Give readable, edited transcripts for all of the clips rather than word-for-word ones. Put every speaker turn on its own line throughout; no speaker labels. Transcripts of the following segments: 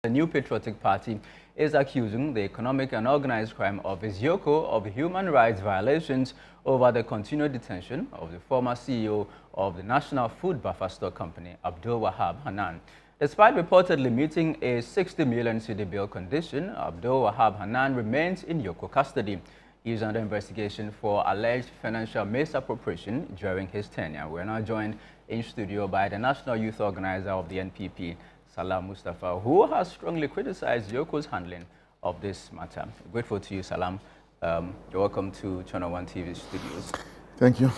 The New Patriotic Party is accusing the Economic and Organized Crime Office EOCO of human rights violations over the continued detention of the former CEO of the National Food Buffer Stock Company, Abdul Wahab Hanan. Despite reportedly meeting a 60 million cedi bail condition, Abdul Wahab Hanan remains in EOCO custody. He is under investigation for alleged financial misappropriation during his tenure. We are now joined in studio by the National Youth Organizer of the NPP, Salam Mustafa, who has strongly criticized EOCO's handling of this matter. Grateful to you, Salam. You're welcome to ChannelOne TV studios.
Thank you.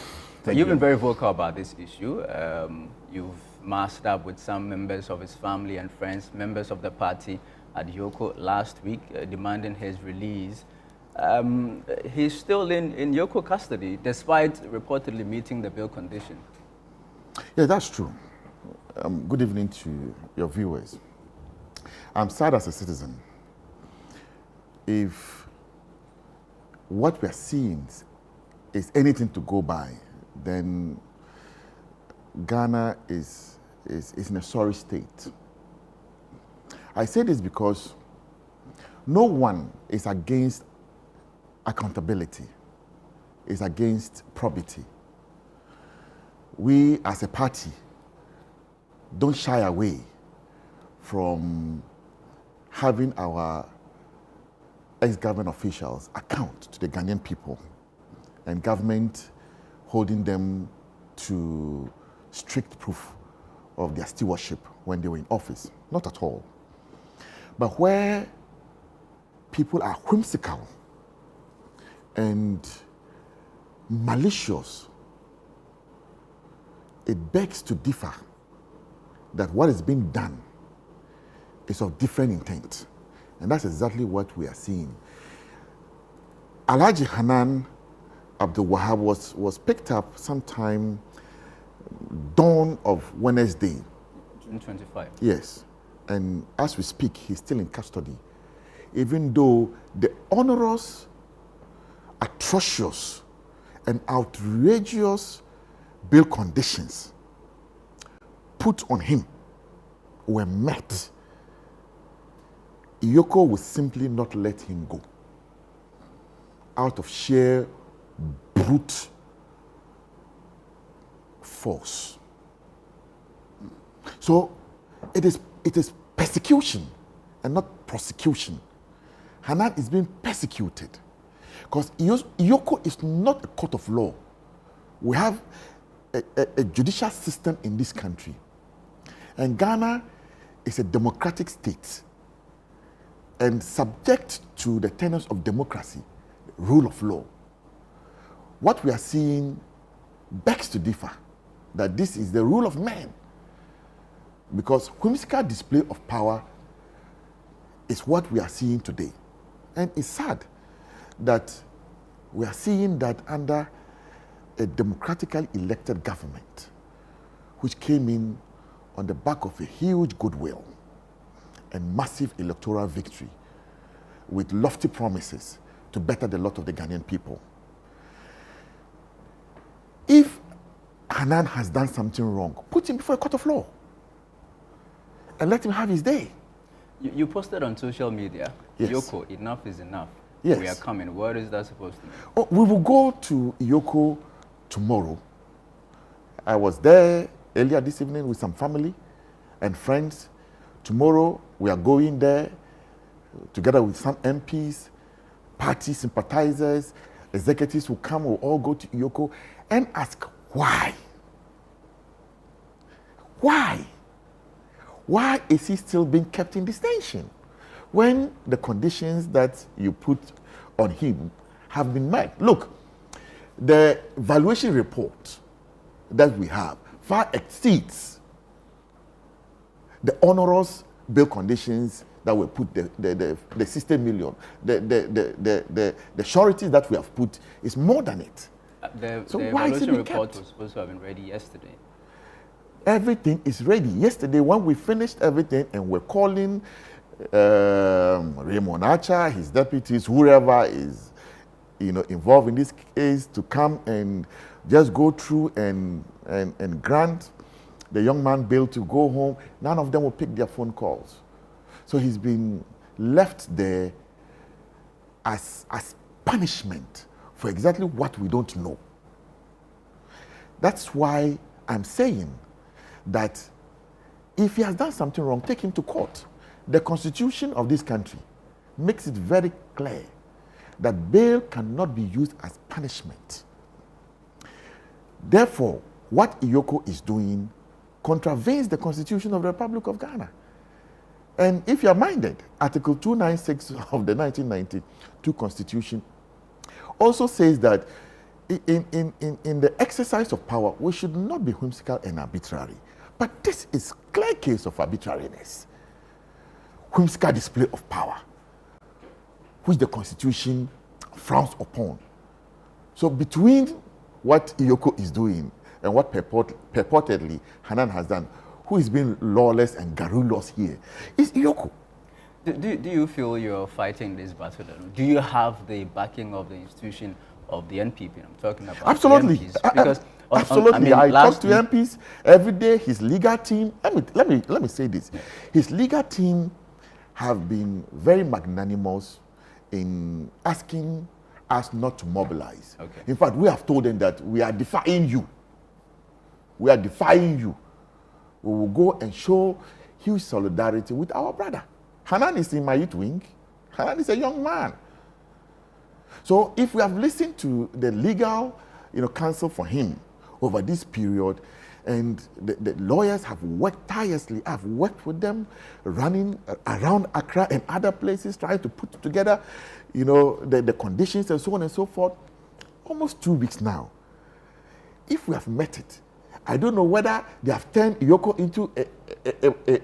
You've been very vocal about this issue. You've masked up with some members of his family and friends, members of the party at EOCO last week, demanding his release. He's still in EOCO custody, despite reportedly meeting the bail condition.
Yeah, that's true. Good evening to your viewers. I'm sad as a citizen. If what we're seeing is anything to go by, then Ghana is in a sorry state. I say this because no one is against accountability, is against probity. We as a party don't shy away from having our ex-government officials account to the Ghanaian people and government holding them to strict proof of their stewardship when they were in office. Not at all. But where people are whimsical and malicious, it begs to differ that what is being done is of different intent. And that's exactly what we are seeing. Alhaji Hanan Abdul Wahab was picked up sometime dawn of Wednesday.
June 25.
Yes. And as we speak, he's still in custody. Even though the onerous, atrocious, and outrageous bail conditions put on him were met, EOCO will simply not let him go out of sheer brute force. So it is persecution and not prosecution. Hanan is being persecuted because EOCO is not a court of law. We have a judicial system in this country. And Ghana is a democratic state and subject to the tenets of democracy, rule of law. What we are seeing begs to differ, that this is the rule of man. Because whimsical display of power is what we are seeing today. And it's sad that we are seeing that under a democratically elected government, which came in on the back of a huge goodwill and massive electoral victory with lofty promises to better the lot of the Ghanaian people. If Hanan has done something wrong, put him before a court of law and let him have his day.
You posted on social media,
yes.
EOCO, enough is enough.
Yes.
We are coming. What is that supposed to mean?
Oh, we will go to EOCO tomorrow. I was there earlier this evening with some family and friends. Tomorrow we are going there together with some MPs, party sympathizers, executives who come, will all go to EOCO and ask why. Why? Why is he still being kept in detention when the conditions that you put on him have been met? Look, the valuation report that we have far exceeds the onerous bail conditions that were put, the 60 million, the sureties that we have put is more than it.
The
why is it
evaluation
being
report
kept?
was supposed to have been ready yesterday.
Everything is ready. Yesterday, when we finished everything and we're calling Raymond Archer, his deputies, whoever is involved in this case to come and just go through and grant the young man bail to go home, none of them will pick their phone calls. So he's been left there as punishment for exactly what we don't know. That's why I'm saying that if he has done something wrong, take him to court. The constitution of this country makes it very clear that bail cannot be used as punishment. Therefore, what EOCO is doing contravenes the constitution of the Republic of Ghana. And if you're minded, Article 296 of the 1992 Constitution also says that in the exercise of power, we should not be whimsical and arbitrary. But this is a clear case of arbitrariness, whimsical display of power, which the Constitution frowns upon. So between what EOCO is doing and what purportedly Hanan has done, who is being lawless and garrulous here, is EOCO.
Do you feel you're fighting this battle? Do you have the backing of the institution of the NPP? I'm talking about
absolutely.
the MPs. Because
absolutely. I talk to MPs every day. His legal team, let me say this. Yeah. His legal team have been very magnanimous in asking us not to mobilize. Okay. In fact, we have told them that we are defying you. We are defying you. We will go and show huge solidarity with our brother. Hanan is in my youth wing. Hanan is a young man. So if we have listened to the legal counsel for him over this period, and the lawyers have worked tirelessly, I've worked with them, running around Accra and other places, trying to put together, the conditions and so on and so forth. Almost 2 weeks now. If we have met it, I don't know whether they have turned EOCO into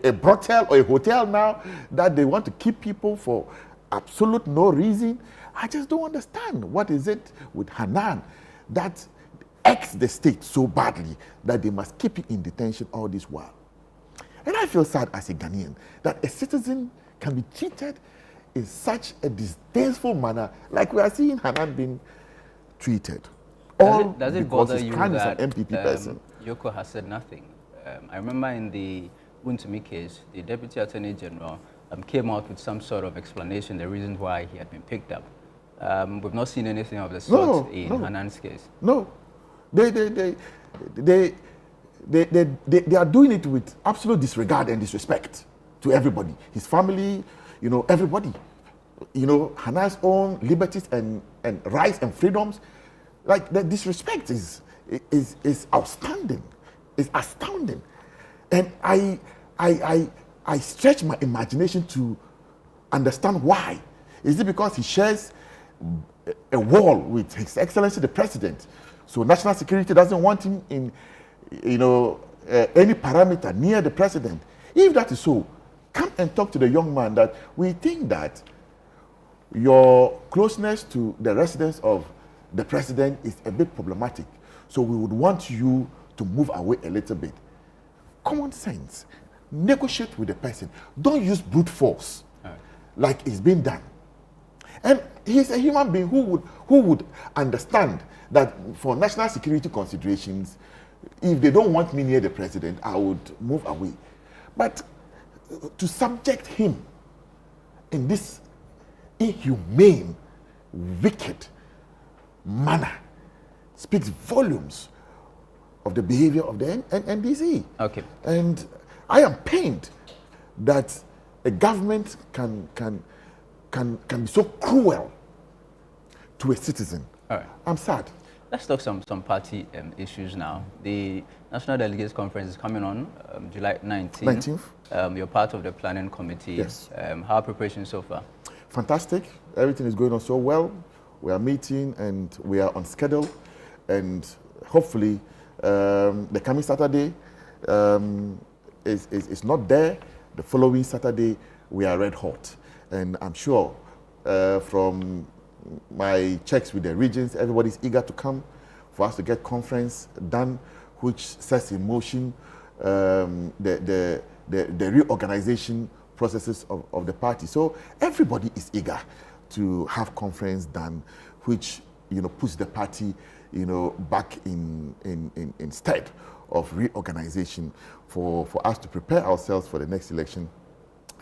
a brothel or a hotel now that they want to keep people for absolute no reason. I just don't understand. What is it with Hanan that X the state so badly that they must keep you in detention all this while? And I feel sad as a Ghanaian that a citizen can be treated in such a disdainful manner like we are seeing Hanan being treated.
Does it bother you that
an MPP person?
EOCO has said nothing? I remember in the Wuntumi case, the Deputy Attorney General came out with some sort of explanation, the reasons why he had been picked up. We've not seen anything of the sort in Hanan's case.
No, they are doing it with absolute disregard and disrespect to everybody, his family, everybody. Hanan's own liberties and rights and freedoms. Like, the disrespect is outstanding, is astounding. And I stretch my imagination to understand why. Is it because he shares a wall with His Excellency the President, so national security doesn't want him in any parameter near the President? If that is so, come and talk to the young man that we think that your closeness to the residence of the President is a bit problematic, so we would want you to move away a little bit. Common sense. Negotiate with the person. Don't use brute force like it's been done. And he's a human being who would understand that for national security considerations, if they don't want me near the President, I would move away. But to subject him in this inhumane, wicked manner speaks volumes of the behavior of the NDC. Okay. And I am pained that a government can be so cruel to a citizen. All right. I'm sad.
Let's talk some party issues now. The National Delegates Conference is coming on July 19th. You're part of the planning committee.
Yes.
How are preparations so far? Fantastic.
Everything is going on so well. We are meeting and we are on schedule. And hopefully, the coming Saturday is not there. The following Saturday, we are red hot. And I'm sure from my checks with the regions, everybody's eager to come for us to get conference done, which sets in motion the reorganization processes of the party. So everybody is eager to have conference done, which puts the party back in stead of reorganization for us to prepare ourselves for the next election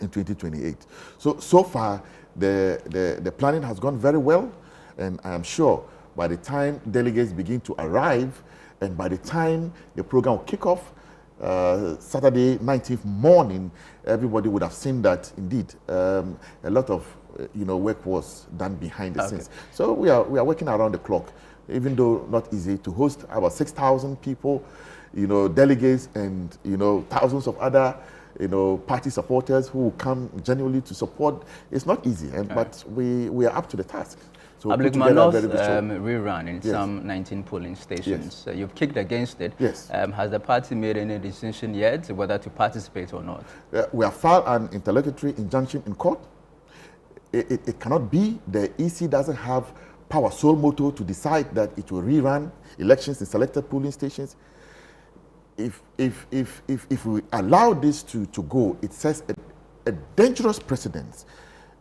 in 2028. So far, the planning has gone very well, and I am sure by the time delegates begin to arrive, and by the time the program will kick off, Saturday 19th morning, everybody would have seen that indeed a lot of work was done behind the scenes. So we are working around the clock, even though not easy to host about 6,000 people, delegates, and thousands of other party supporters who will come genuinely to support. It's not easy, but we are up to the task. So
North rerun in some 19 polling stations.
Yes.
You've kicked against it.
Yes.
Has the party made any decision yet whether to participate or not?
We have filed an interlocutory injunction in court. It cannot be. The EC doesn't have power sole moto to decide that it will rerun elections in selected polling stations. If we allow this to go, it sets a dangerous precedent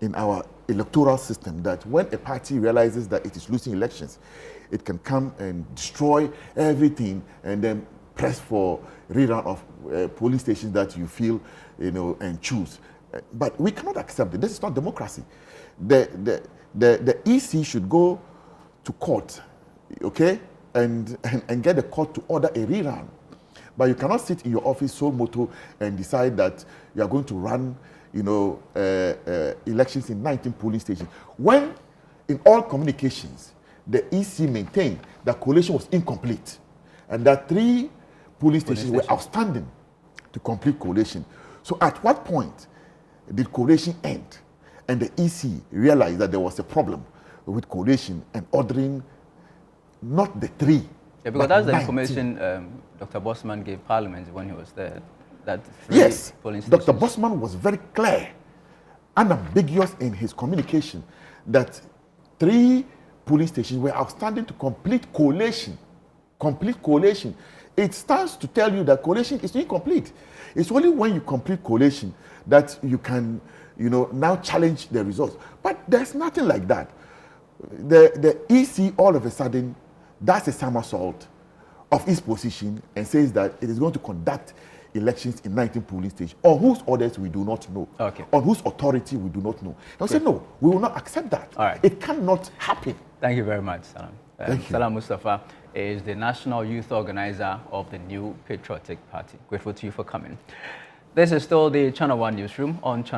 in our electoral system, that when a party realizes that it is losing elections, it can come and destroy everything and then press for rerun of polling stations that you feel, and choose. But we cannot accept it. This is not democracy. The EC should go to court, okay, and get the court to order a rerun. But you cannot sit in your office sole moto and decide that you are going to run elections in 19 polling stations, when in all communications the EC maintained that collation was incomplete and that 3 polling stations were outstanding to complete collation. So at what point did collation end and the EC realized that there was a problem with collation and ordering not the 3?
Yeah, because that's the 19. Information Dr. Bosman gave Parliament when he was there. That
yes, Dr. Bosman was very clear, unambiguous in his communication, that 3 polling stations were outstanding to complete collation. Complete collation. It stands to tell you that collation is incomplete. It's only when you complete collation that you can, now challenge the results. But there's nothing like that. The EC all of a sudden does a somersault of its position and says that it is going to conduct elections in 19 polling stations, on whose orders we do not know, on whose authority we do not know. And we say, no, we will not accept that.
All right.
It cannot happen.
Thank you very much, Salam.
Thank you.
Salam Mustafa is the national youth organizer of the New Patriotic Party. Grateful to you for coming. This is still the Channel One newsroom on Channel